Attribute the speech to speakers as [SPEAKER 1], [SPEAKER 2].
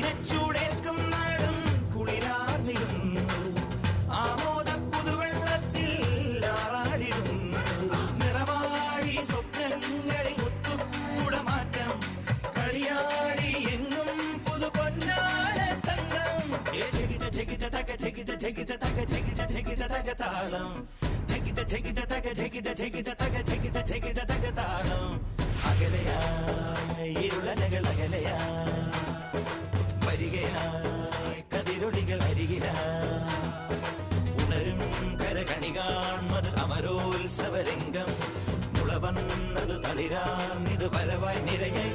[SPEAKER 1] ഓണച്ചൂടേൽക്കും നാടും കുളിരാർന്നിടുന്നു ആമോദ പുതുവെള്ളത്തിൽ ആറാടിടുന്നു നിറവാടി സ്വപ്നങ്ങളിൽ മുത്തുകൂടമാറ്റം കളിയാടി എന്നും പുതു പൊന്നാര ചന്തം ചെകിട ചെകിട തക ചെകിട ചെകിട തക ചെകിട ചെകിട തക താളം ചെകിട ചെകിട തക ചെകിട ചെകിട തക ചെകിട ചെകിട തക താളം അകലയായി ഇരുളലകൾ അകലയായി വരികയായി കതിരൊളികൾ അരികിലായി ഉണരും കരകണി കാൺമത് അമരോത്സവരംഗം മുളവന്നത് തളിരാർന്നിത് പരവായി നിരയായി